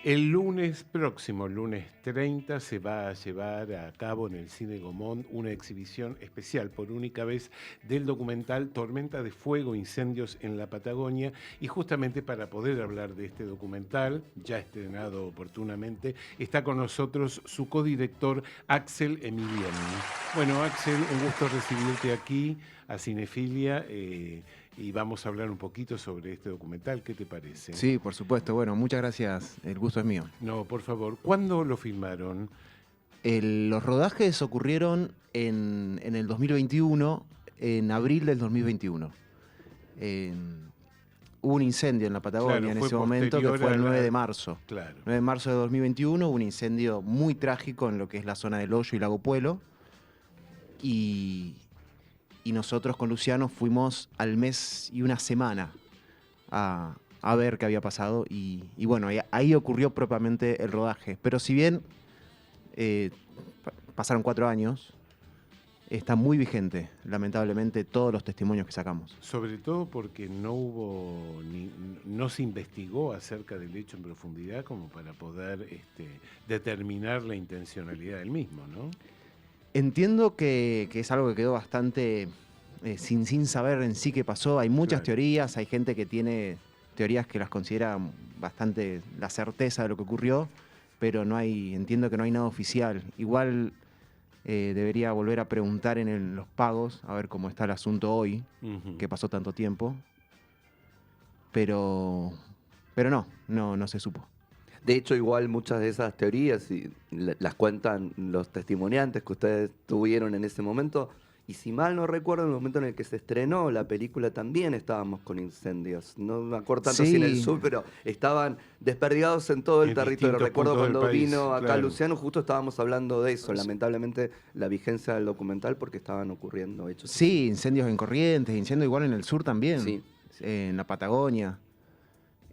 El lunes próximo, lunes 30, se va a llevar a cabo en el Cine Gomón una exhibición especial por única vez del documental Tormenta de Fuego, Incendios en la Patagonia. Y justamente para poder hablar de este documental, ya estrenado oportunamente, está con nosotros su codirector Axel Emiliani. Bueno, Axel, un gusto recibirte aquí a Cinefilia. Y vamos a hablar un poquito sobre este documental. ¿Qué te parece? Sí, por supuesto. Bueno, muchas gracias. El gusto es mío. No, por favor. ¿Cuándo lo filmaron? Los rodajes ocurrieron en el 2021, en abril del 2021. Hubo un incendio en la Patagonia Claro, en fue ese momento, que posterior fue a el 9 la... de marzo. Claro. 9 de marzo de 2021 hubo un incendio muy trágico en lo que es la zona del Hoyo y Lago Puelo. Y, y nosotros con Luciano fuimos al mes y una semana a ver qué había pasado. Y bueno, ahí ocurrió propiamente el rodaje. Pero si bien eh, pasaron 4 años, está muy vigente, lamentablemente, todos los testimonios que sacamos. Sobre todo porque no se investigó acerca del hecho en profundidad como para poder determinar la intencionalidad del mismo, ¿no? Entiendo que es algo que quedó bastante sin saber en sí qué pasó. Hay muchas Claro. teorías, hay gente que tiene teorías que las considera bastante la certeza de lo que ocurrió, pero entiendo que no hay nada oficial. Igual debería volver a preguntar en los pagos, a ver cómo está el asunto hoy, Ujú. que pasó tanto tiempo. Pero no se supo. De hecho, igual muchas de esas teorías las cuentan los testimoniantes que ustedes tuvieron en ese momento. Y si mal no recuerdo, en el momento en el que se estrenó la película también estábamos con incendios. No me acuerdo tanto si en el Sí, sur, pero estaban desperdigados en todo el En territorio. distintos Recuerdo puntos del cuando país, vino acá claro. Luciano, justo estábamos hablando de eso. Sí. Lamentablemente, la vigencia del documental porque estaban ocurriendo hechos sí, incendios en Corrientes, incendios igual en el sur también, así. Sí. en la Patagonia.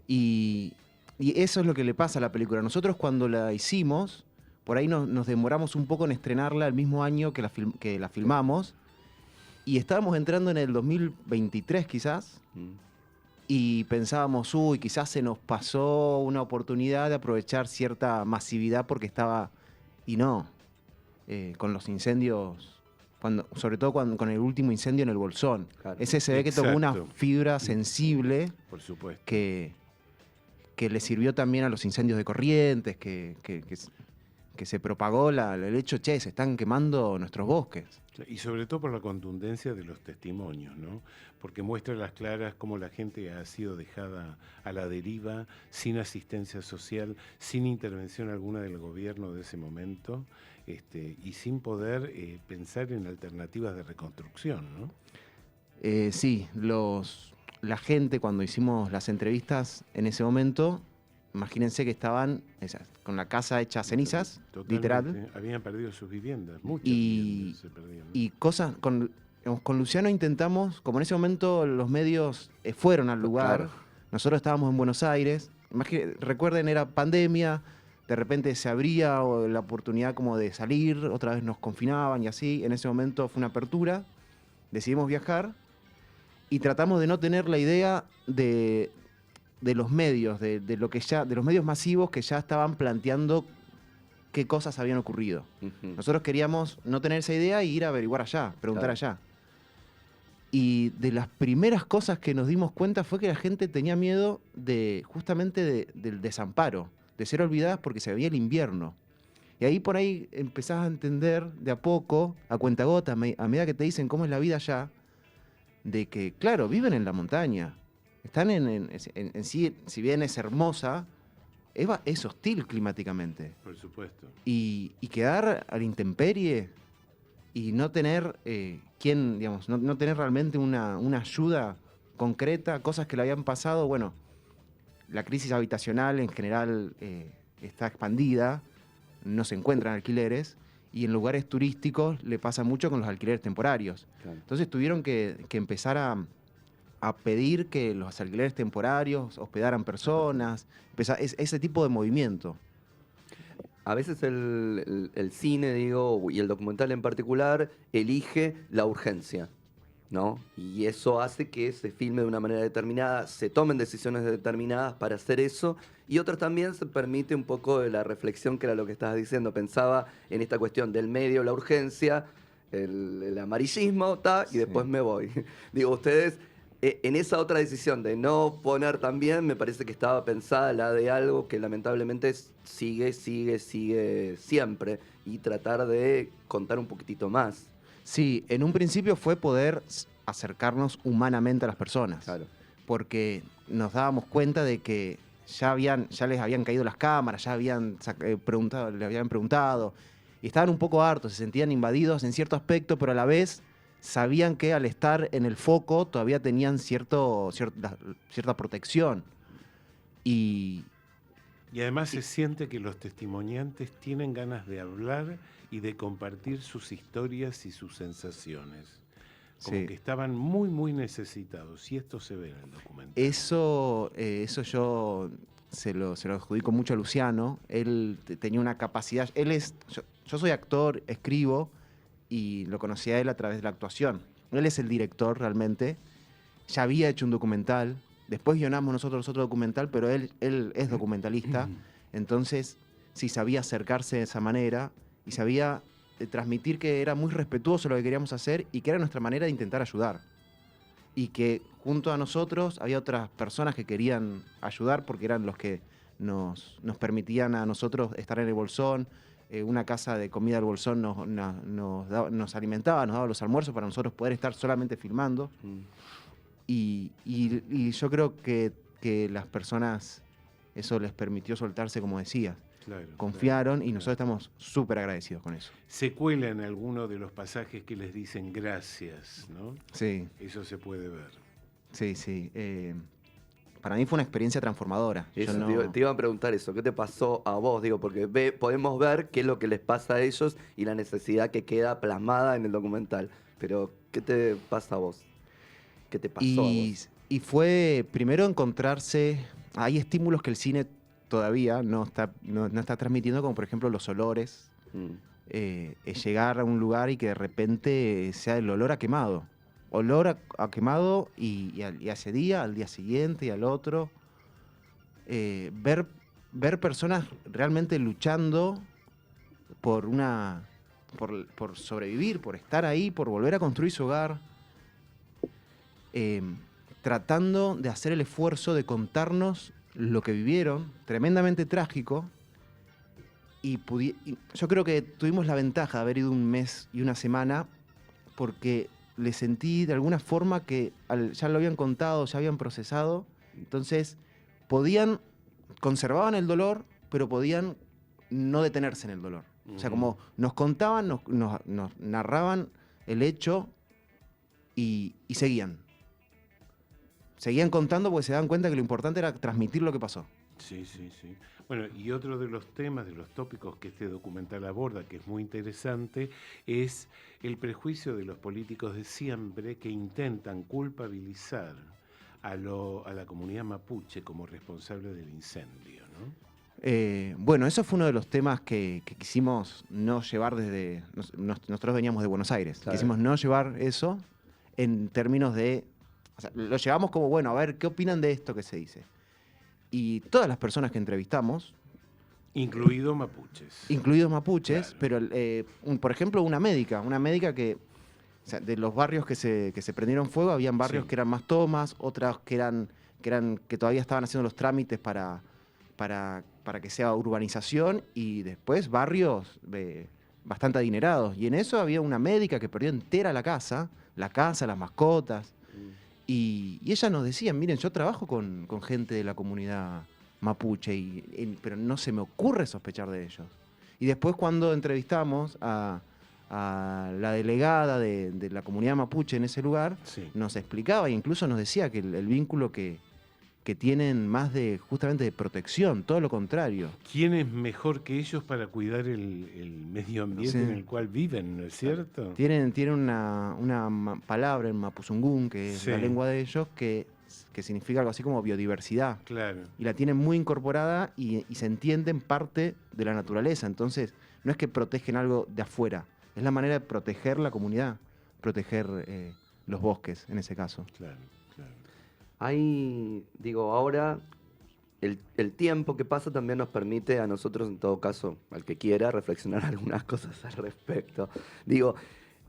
Y, y eso es lo que le pasa a la película. Nosotros cuando la hicimos, por ahí nos demoramos un poco en estrenarla el mismo año que la filmamos. Y estábamos entrando en el 2023 quizás. Mm. Y pensábamos, uy, quizás se nos pasó una oportunidad de aprovechar cierta masividad porque estaba... Y no, con los incendios, sobre todo con el último incendio en el Bolsón. Claro. Ese se ve que tocó una Exacto. fibra sensible Por supuesto. que le sirvió también a los incendios de Corrientes, que se propagó el hecho, che, se están quemando nuestros bosques. Y sobre todo por la contundencia de los testimonios, ¿no? Porque muestra a las claras cómo la gente ha sido dejada a la deriva, sin asistencia social, sin intervención alguna del gobierno de ese momento, y sin poder pensar en alternativas de reconstrucción, ¿no? Sí, la gente cuando hicimos las entrevistas en ese momento, imagínense que estaban con la casa hecha cenizas, Totalmente. literal. Habían perdido sus viviendas, muchas Y, viviendas se perdieron. y cosas, digamos, con Luciano intentamos, como en ese momento los medios fueron al lugar, Claro. nosotros estábamos en Buenos Aires, recuerden, era pandemia, de repente se abría la oportunidad como de salir, otra vez nos confinaban y así, en ese momento fue una apertura, decidimos viajar y tratamos de no tener la idea de los medios, de los medios masivos que ya estaban planteando qué cosas habían ocurrido. Ujú. Nosotros queríamos no tener esa idea y ir a averiguar allá, preguntar Claro. allá. Y de las primeras cosas que nos dimos cuenta fue que la gente tenía miedo justamente del desamparo, de ser olvidadas porque se veía el invierno. Y ahí por ahí empezás a entender de a poco, a cuentagotas, a medida que te dicen cómo es la vida allá, de que, claro, viven en la montaña. Están en sí, si bien es hermosa, es hostil climáticamente. Por supuesto. Y quedar a la intemperie y no tener digamos, no tener realmente una ayuda concreta, cosas que le habían pasado. Bueno, la crisis habitacional en general está expandida, no se encuentran alquileres, y en lugares turísticos le pasa mucho con los alquileres temporarios. Claro. Entonces tuvieron que empezar a pedir que los alquileres temporarios hospedaran personas, ese tipo de movimiento. A veces el cine, digo, y el documental en particular, elige la urgencia. ¿no? Y eso hace que se filme de una manera determinada, se tomen decisiones determinadas para hacer eso, y otras también se permite un poco de la reflexión, que era lo que estabas diciendo. Pensaba en esta cuestión del medio, la urgencia, el amarillismo, y después me voy. Digo, ustedes, en esa otra decisión de no poner también, me parece que estaba pensada la de algo que lamentablemente sigue siempre, y tratar de contar un poquitito más. Sí, en un principio fue poder acercarnos humanamente a las personas. Claro. Porque nos dábamos cuenta de que ya les habían caído las cámaras, ya habían le habían preguntado, y estaban un poco hartos, se sentían invadidos en cierto aspecto, pero a la vez sabían que al estar en el foco todavía tenían cierta protección. Y además se siente que los testimoniantes tienen ganas de hablar y de compartir sus historias y sus sensaciones. Como sí, que estaban muy, muy necesitados. Y esto se ve en el documental. eso yo se lo adjudico mucho a Luciano. Él tenía una capacidad. Yo soy actor, escribo, y lo conocí a él a través de la actuación. Él es el director realmente. Ya había hecho un documental. Después guionamos nosotros otro documental, pero él es documentalista. Entonces, sí sabía acercarse de esa manera y sabía transmitir que era muy respetuoso lo que queríamos hacer y que era nuestra manera de intentar ayudar. Y que junto a nosotros había otras personas que querían ayudar porque eran los que nos permitían a nosotros estar en el Bolsón. Una casa de comida del Bolsón nos alimentaba, nos daba los almuerzos para nosotros poder estar solamente filmando. Y yo creo que las personas, eso les permitió soltarse, como decías. Claro, Confiaron, claro, y nosotros estamos súper agradecidos con eso. Se cuela en alguno de los pasajes que les dicen gracias, ¿no? Sí, Eso se puede ver. sí. Para mí fue una experiencia transformadora. Eso, Yo no- te iba a preguntar eso, ¿qué te pasó a vos? Digo, porque podemos ver qué es lo que les pasa a ellos y la necesidad que queda plasmada en el documental. Pero, ¿qué te pasa a vos? ¿Qué te pasó a vos? Y fue primero encontrarse. Hay estímulos que el cine todavía no está transmitiendo, como por ejemplo los olores. Es llegar a un lugar y que de repente sea el olor a quemado. Olor a quemado y a ese día, al día siguiente y al otro. Ver personas realmente luchando por sobrevivir, por estar ahí, por volver a construir su hogar. Tratando de hacer el esfuerzo de contarnos lo que vivieron, tremendamente trágico, y yo creo que tuvimos la ventaja de haber ido un mes y una semana, porque le sentí de alguna forma que ya lo habían contado, ya habían procesado, entonces conservaban el dolor, pero podían no detenerse en el dolor. O sea, como nos contaban, nos narraban el hecho y seguían. Seguían contando porque se daban cuenta que lo importante era transmitir lo que pasó. Sí. Bueno, y otro de los temas, de los tópicos que este documental aborda, que es muy interesante, es el prejuicio de los políticos de siempre que intentan culpabilizar a la comunidad mapuche como responsable del incendio, ¿no? Bueno, eso fue uno de los temas que quisimos no llevar desde... Nosotros veníamos de Buenos Aires. Claro. Quisimos no llevar eso en términos de... O sea, lo llevamos como, bueno, a ver, ¿qué opinan de esto que se dice? Y todas las personas que entrevistamos... Incluidos mapuches. Incluidos mapuches, Claro. pero, por ejemplo, una médica que... O sea, de los barrios que se prendieron fuego, habían barrios Sí. que eran más tomas, otras que todavía estaban haciendo los trámites para que sea urbanización, y después barrios bastante adinerados. Y en eso había una médica que perdió entera la casa, las mascotas. Y ella nos decía, miren, yo trabajo con gente de la comunidad mapuche, pero no se me ocurre sospechar de ellos. Y después cuando entrevistamos a la delegada de la comunidad mapuche en ese lugar, Sí. nos explicaba e incluso nos decía que el vínculo que tienen más justamente de protección, todo lo contrario. ¿Quién es mejor que ellos para cuidar el medio ambiente Sí. en el cual viven, no es cierto? Tienen una palabra en mapuzungún, que es Sí. la lengua de ellos, que significa algo así como biodiversidad. Claro. Y la tienen muy incorporada y se entienden parte de la naturaleza. Entonces, no es que protegen algo de afuera, es la manera de proteger la comunidad, proteger los bosques en ese caso. Claro, claro. Hay, digo, ahora el tiempo que pasa también nos permite a nosotros, en todo caso, al que quiera, reflexionar algunas cosas al respecto. Digo,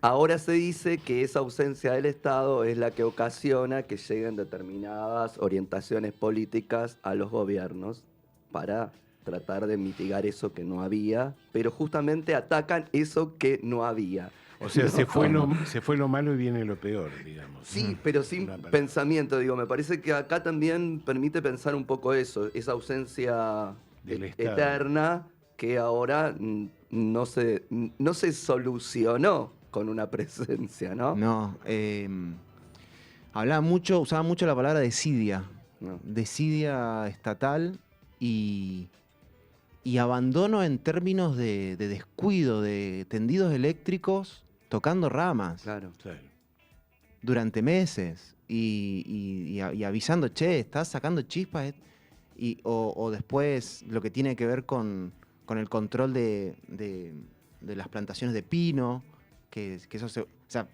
ahora se dice que esa ausencia del Estado es la que ocasiona que lleguen determinadas orientaciones políticas a los gobiernos para tratar de mitigar eso que no había, pero justamente atacan eso que no había. O sea, ¿No? se fue lo malo y viene lo peor, digamos. Sí, pero sin Una palabra. pensamiento, digo, me parece que acá también permite pensar un poco eso, esa ausencia Del Estado. eterna que ahora no se solucionó con una presencia, ¿no? No, usaba mucho la palabra desidia, No. desidia estatal y, y abandono en términos de descuido, de tendidos eléctricos tocando ramas Claro. Claro. durante meses y avisando, che, estás sacando chispas, o después lo que tiene que ver con el control de las plantaciones de pino, que eso o sea,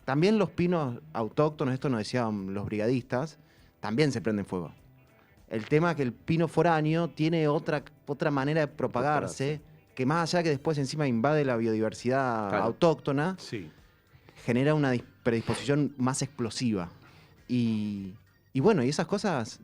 también los pinos autóctonos, esto nos decían los brigadistas, también se prenden fuego. El tema es que el pino foráneo tiene otra manera de propagarse, que más allá que después encima invade la biodiversidad Claro. autóctona, Sí. genera una predisposición más explosiva. Y bueno, y esas cosas,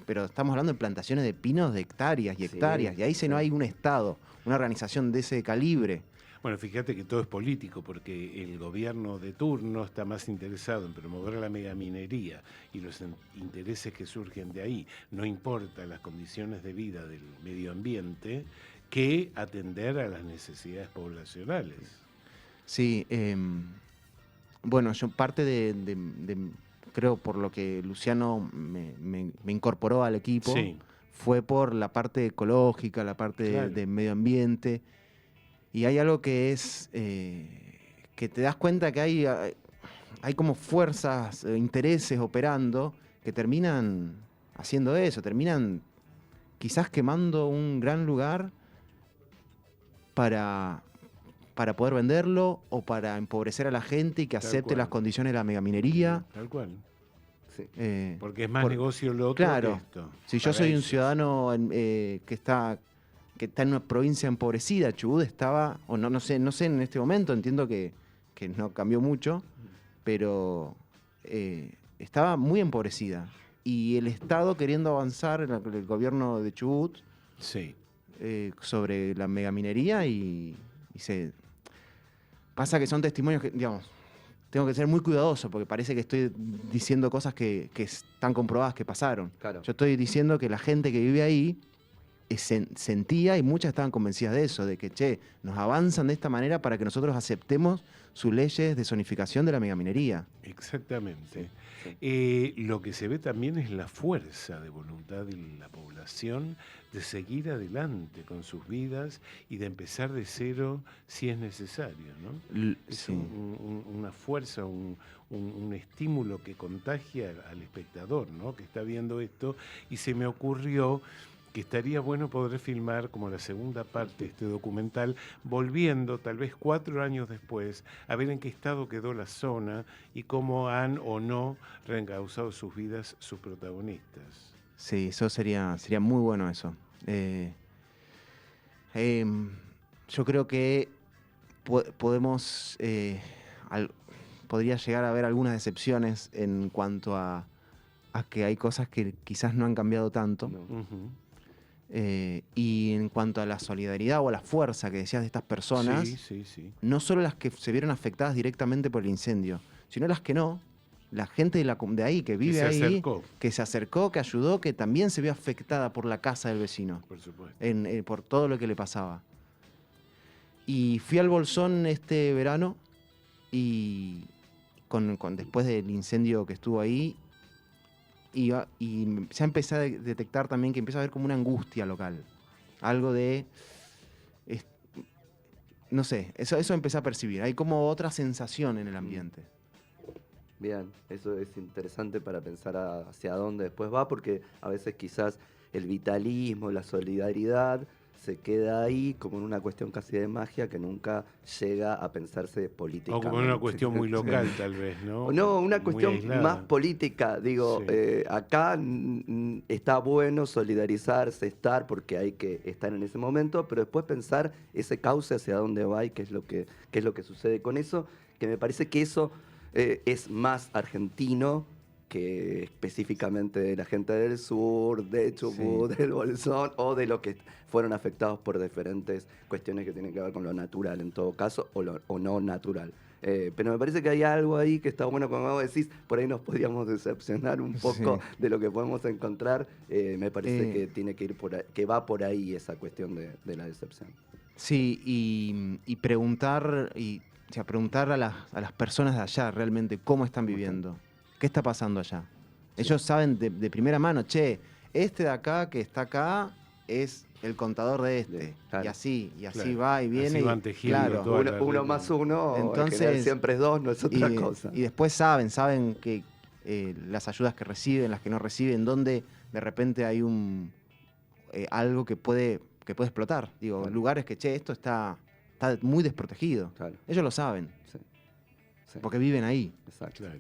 pero estamos hablando de plantaciones de pinos de hectáreas y Sí, hectáreas, y ahí sí. no hay un Estado, una organización de ese calibre. Bueno, fíjate que todo es político, porque el gobierno de turno está más interesado en promover la megaminería y los intereses que surgen de ahí, no importa las condiciones de vida del medio ambiente, que atender a las necesidades poblacionales. Sí, bueno, yo parte creo por lo que Luciano me incorporó al equipo, Sí. fue por la parte ecológica, la parte Claro. de medio ambiente. Y hay algo que es que te das cuenta que hay como fuerzas, intereses operando que terminan haciendo eso, terminan quizás quemando un gran lugar para poder venderlo o para empobrecer a la gente y que Tal acepte cual. las condiciones de la megaminería. Tal cual. Sí. Porque es más Por- negocio lo otro claro. que esto. Si yo Para soy un ellos. ciudadano que está en una provincia empobrecida, Chubut estaba, o no sé en este momento, entiendo que no cambió mucho, pero estaba muy empobrecida. Y el Estado queriendo avanzar, el gobierno de Chubut, Sí. sobre la megaminería y se... Pasa que son testimonios que, digamos, tengo que ser muy cuidadoso porque parece que estoy diciendo cosas que están comprobadas que pasaron. Claro. Yo estoy diciendo que la gente que vive ahí sentía y muchas estaban convencidas de eso, de que, che, nos avanzan de esta manera para que nosotros aceptemos sus leyes de zonificación de la megaminería. Exactamente. Sí. Lo que se ve también es la fuerza de voluntad de la población de seguir adelante con sus vidas y de empezar de cero si es necesario, ¿no? Es Sí. una fuerza, un estímulo que contagia al espectador, ¿no? Que está viendo esto, y se me ocurrió que estaría bueno poder filmar como la segunda parte de este documental, volviendo tal vez 4 años después a ver en qué estado quedó la zona y cómo han o no reencauzado sus vidas sus protagonistas. Sí, eso sería muy bueno eso. Yo creo que podemos, podría llegar a haber algunas decepciones en cuanto a que hay cosas que quizás no han cambiado tanto. No. Ujú. Y en cuanto a la solidaridad o a la fuerza que decías de estas personas, Sí. no solo las que se vieron afectadas directamente por el incendio, sino las que no. La gente de ahí, que vive se ahí, acercó. que se acercó, que ayudó, que también se vio afectada por la casa del vecino, Por supuesto. por todo lo que le pasaba. Y fui al Bolsón este verano y después del incendio que estuvo ahí, y se empezó a detectar también que empieza a haber como una angustia local. Algo de... no sé, eso empecé a percibir. Hay como otra sensación en el ambiente. Bien, eso es interesante para pensar hacia dónde después va, porque a veces quizás el vitalismo, la solidaridad se queda ahí como en una cuestión casi de magia que nunca llega a pensarse O políticamente. como una cuestión muy local, tal vez, ¿no? No, una Muy cuestión aislada. más política. Digo, Sí. acá está bueno solidarizarse, estar, porque hay que estar en ese momento, pero después pensar ese cauce hacia dónde va y qué es lo que sucede con eso, que me parece que eso es más argentino que específicamente de la gente del sur, de Chubut, del Bolsón, o de los que fueron afectados por diferentes cuestiones que tienen que ver con lo natural en todo caso, o no natural. Pero me parece que hay algo ahí que está bueno, como vos decís, por ahí nos podíamos decepcionar un poco de lo que podemos encontrar. Me parece que tiene que ir por ahí, que va por ahí esa cuestión de la decepción. Sí, y preguntar, o sea, preguntar a las personas de allá realmente cómo están viviendo, qué está pasando allá. Ellos saben de primera mano, che, este de acá que está acá es el contador de este. Claro. Y así Claro. va y viene. Así van tejiendo claro. toda la Uno red. más uno, en Entonces, general siempre es dos, no es otra cosa. Y después saben que las ayudas que reciben, las que no reciben, donde de repente hay algo que puede explotar. Digo, Claro. lugares que, che, esto está muy desprotegido. Claro. Ellos lo saben, Sí. Sí. porque viven ahí. Exacto. Claro.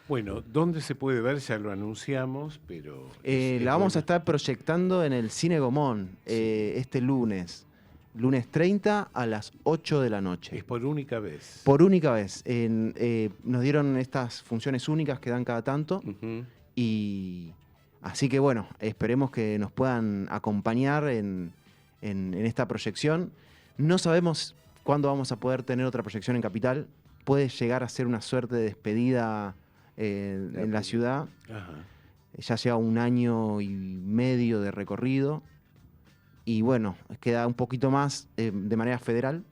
Bueno, ¿dónde se puede ver? Ya lo anunciamos, pero... es La vamos a bueno. estar proyectando en el Cine Gomón este lunes 30 a las 8 de la noche. Es por única vez. Por única vez. Nos dieron estas funciones únicas que dan cada tanto. Ujú. Y así que bueno, esperemos que nos puedan acompañar en esta proyección. No sabemos cuándo vamos a poder tener otra proyección en Capital. Puede llegar a ser una suerte de despedida en la ciudad. Ajá. Ya lleva 1 año y medio de recorrido. Y bueno, queda un poquito más de manera federal,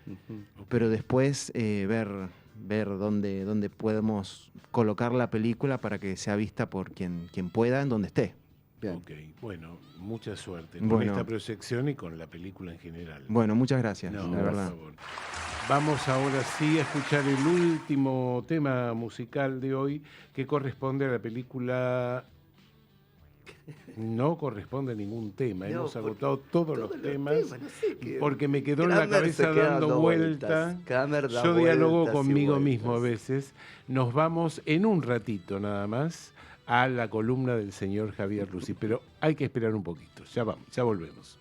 Ujú. pero después ver dónde podemos colocar la película para que sea vista por quien pueda, en donde esté. Bien. Ok, bueno, mucha suerte con Bueno. esta proyección y con la película en general. Bueno, muchas gracias, No, de por verdad. favor. Vamos ahora sí a escuchar el último tema musical de hoy, que corresponde a la película... No corresponde a ningún tema, No, hemos porque agotado todos los temas, no sé qué. porque me quedó en la Kramer se cabeza queda dando vuelta. Kramer da Yo dialogo vueltas y conmigo vueltas. mismo a veces. Nos vamos en un ratito nada más a la columna del señor Javier Lucy, pero hay que esperar un poquito. Ya vamos, ya volvemos.